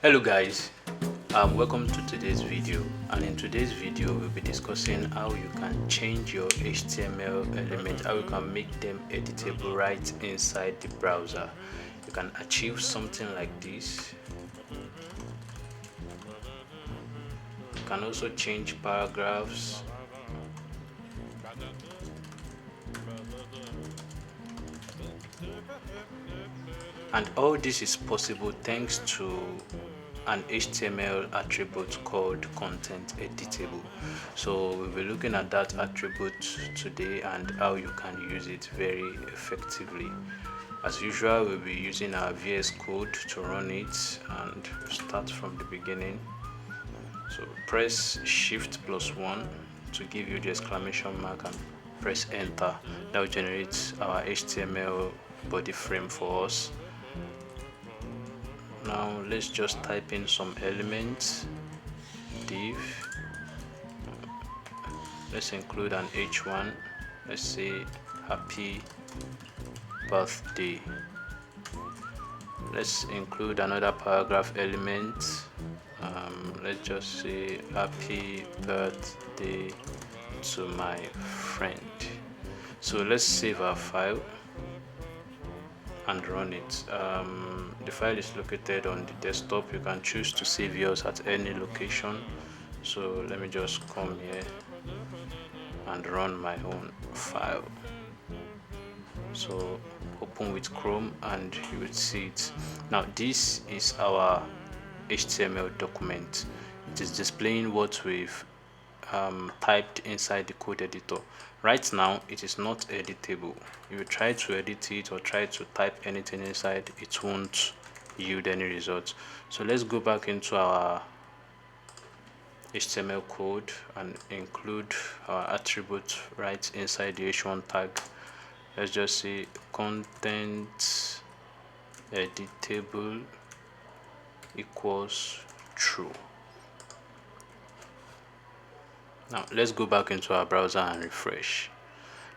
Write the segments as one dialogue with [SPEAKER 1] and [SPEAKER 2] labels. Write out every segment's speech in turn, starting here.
[SPEAKER 1] Hello guys, welcome to today's video, and in today's video we'll be discussing how you can change your HTML element, how you can make them editable right inside the browser. You can achieve something like this. You can also change paragraphs. And all this is possible thanks to an HTML attribute called contenteditable. So we'll be looking at that attribute today and how you can use it very effectively. As usual, we'll be using our VS Code to run it, and start from the beginning. So press Shift+1 to give you the exclamation mark and press enter. That will generate our HTML body frame for us. Now let's just type in some elements. Div, let's include an H1. Let's say happy birthday. Let's include another paragraph element. Let's just say happy birthday to my friend. So let's save our file and run it. The file is located on the desktop. You can choose to save yours at any location. So let me just come here and run my own file. So open with Chrome and you will see it. Now this is our HTML document. It is displaying what we've typed inside the code editor. Right now it is not editable. If you try to edit it or try to type anything inside, it won't yield any results. So let's go back into our HTML code and include our attribute right inside the h1 tag. Let's just say content editable equals true. Now let's go back into our browser and refresh.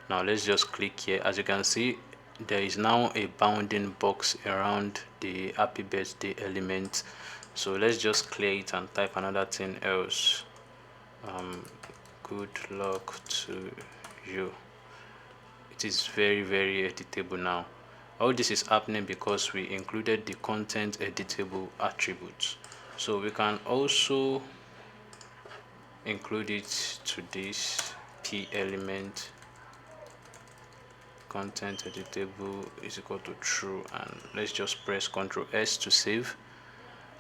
[SPEAKER 1] Now let's just click here. As you can see, there is now a bounding box around the happy birthday element. So let's just clear it and type another thing else. Good luck to you. It is very editable now. All this is happening because we included the content editable attribute. So we can also include it to this p element. Content editable is equal to true, and let's just press Ctrl S to save.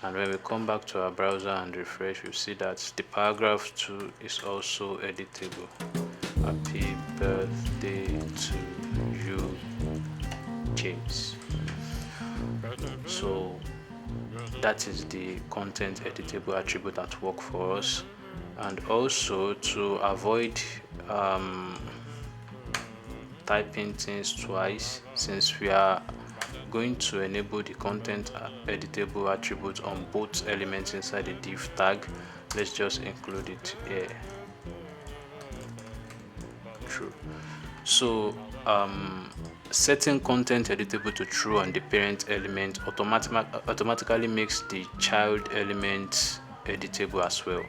[SPEAKER 1] And when we come back to our browser and refresh, you see that the paragraph 2 is also editable. Happy birthday to you, James. So that is the content editable attribute at work for us. And also, to avoid typing things twice, since we are going to enable the content editable attribute on both elements inside the div tag, let's just include it here. True. So setting content editable to true on the parent element automatically makes the child element editable as well.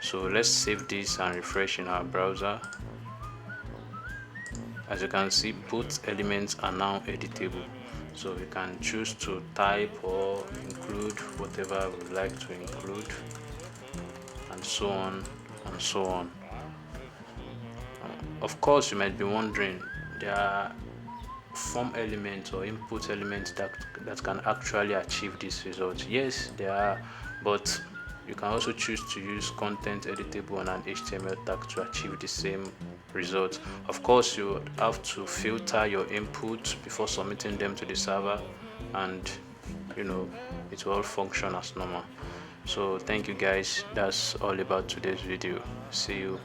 [SPEAKER 1] So let's save this and refresh in our browser. As you can see, both elements are now editable. So we can choose to type or include whatever we like to include, and so on and so on. Of course, you might be wondering, there are form elements or input elements that can actually achieve this result. Yes, there are, but you can also choose to use content editable on an HTML tag to achieve the same result. Of course, you have to filter your input before submitting them to the server, and it will all function as normal. So thank you guys, that's all about today's video. See you.